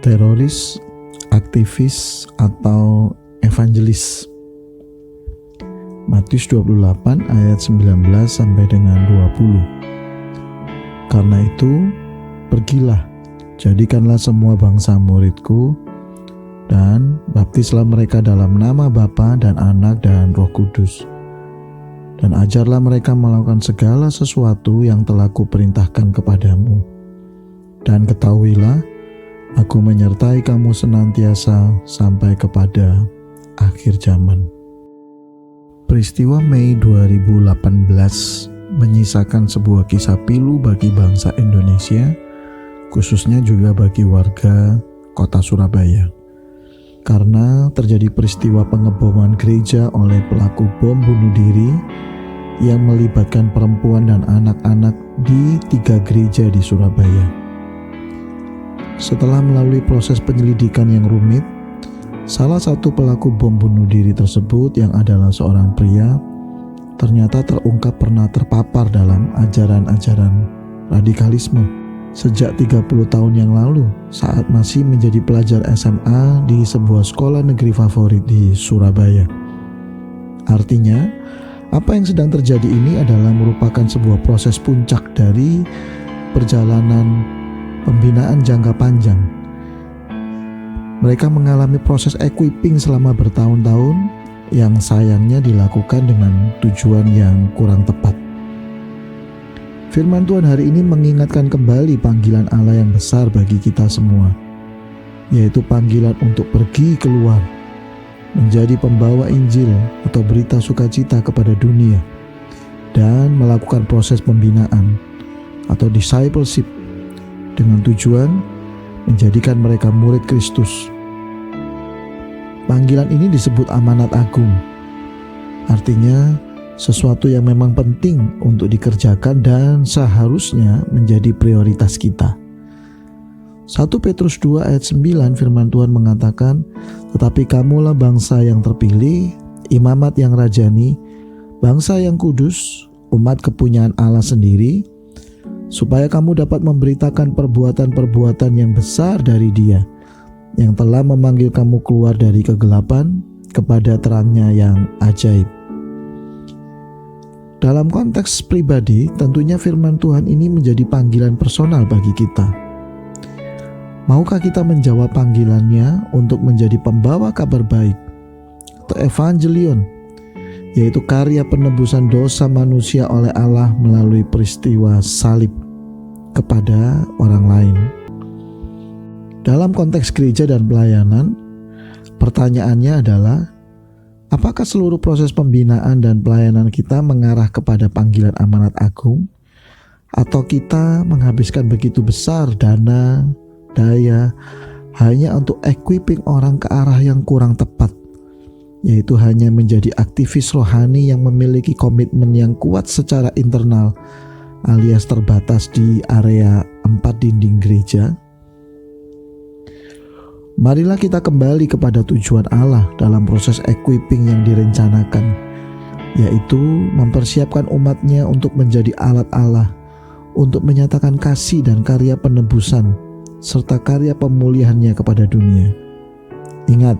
teroris, aktivis, atau evangelis. Matius 28 ayat 19 sampai dengan 20. Karena itu, pergilah, jadikanlah semua bangsa muridku, dan baptislah mereka dalam nama Bapa dan Anak dan Roh Kudus. Dan ajarlah mereka melakukan segala sesuatu yang telah kuperintahkan kepadamu. Dan ketahuilah, aku menyertai kamu senantiasa sampai kepada akhir zaman. Peristiwa Mei 2018 menyisakan sebuah kisah pilu bagi bangsa Indonesia, khususnya juga bagi warga kota Surabaya. Karena terjadi peristiwa pengeboman gereja oleh pelaku bom bunuh diri yang melibatkan perempuan dan anak-anak di 3 gereja di Surabaya. Setelah melalui proses penyelidikan yang rumit, salah satu pelaku bom bunuh diri tersebut yang adalah seorang pria ternyata terungkap pernah terpapar dalam ajaran-ajaran radikalisme sejak 30 tahun yang lalu saat masih menjadi pelajar SMA di sebuah sekolah negeri favorit di Surabaya. Artinya, apa yang sedang terjadi ini adalah merupakan sebuah proses puncak dari perjalanan pembinaan jangka panjang. Mereka mengalami proses equipping selama bertahun-tahun yang sayangnya dilakukan dengan tujuan yang kurang tepat. Firman Tuhan hari ini mengingatkan kembali panggilan Allah yang besar bagi kita semua, yaitu panggilan untuk pergi keluar, menjadi pembawa Injil atau berita sukacita kepada dunia, dan melakukan proses pembinaan atau discipleship dengan tujuan menjadikan mereka murid Kristus. Panggilan ini disebut amanat agung. Artinya, sesuatu yang memang penting untuk dikerjakan dan seharusnya menjadi prioritas kita. 1 Petrus 2 ayat 9 firman Tuhan mengatakan, "Tetapi kamulah bangsa yang terpilih, imamat yang rajani, bangsa yang kudus, umat kepunyaan Allah sendiri, supaya kamu dapat memberitakan perbuatan-perbuatan yang besar dari Dia, yang telah memanggil kamu keluar dari kegelapan kepada terangnya yang ajaib." Dalam konteks pribadi, tentunya firman Tuhan ini menjadi panggilan personal bagi kita. Maukah kita menjawab panggilannya untuk menjadi pembawa kabar baik atau evangelion, yaitu karya penebusan dosa manusia oleh Allah melalui peristiwa salib kepada orang lain? Dalam konteks gereja dan pelayanan, pertanyaannya adalah, apakah seluruh proses pembinaan dan pelayanan kita mengarah kepada panggilan amanat agung, atau kita menghabiskan begitu besar dana, daya hanya untuk equipping orang ke arah yang kurang tepat, yaitu hanya menjadi aktivis rohani yang memiliki komitmen yang kuat secara internal alias terbatas di area 4 dinding gereja? Marilah kita kembali kepada tujuan Allah dalam proses equipping yang direncanakan, yaitu mempersiapkan umatnya untuk menjadi alat Allah, untuk menyatakan kasih dan karya penebusan, serta karya pemulihannya kepada dunia. Ingat,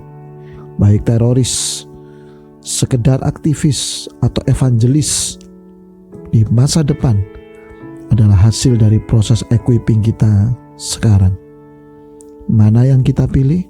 baik teroris, sekedar aktivis, atau evangelis di masa depan adalah hasil dari proses equipping kita sekarang. Mana yang kita pilih?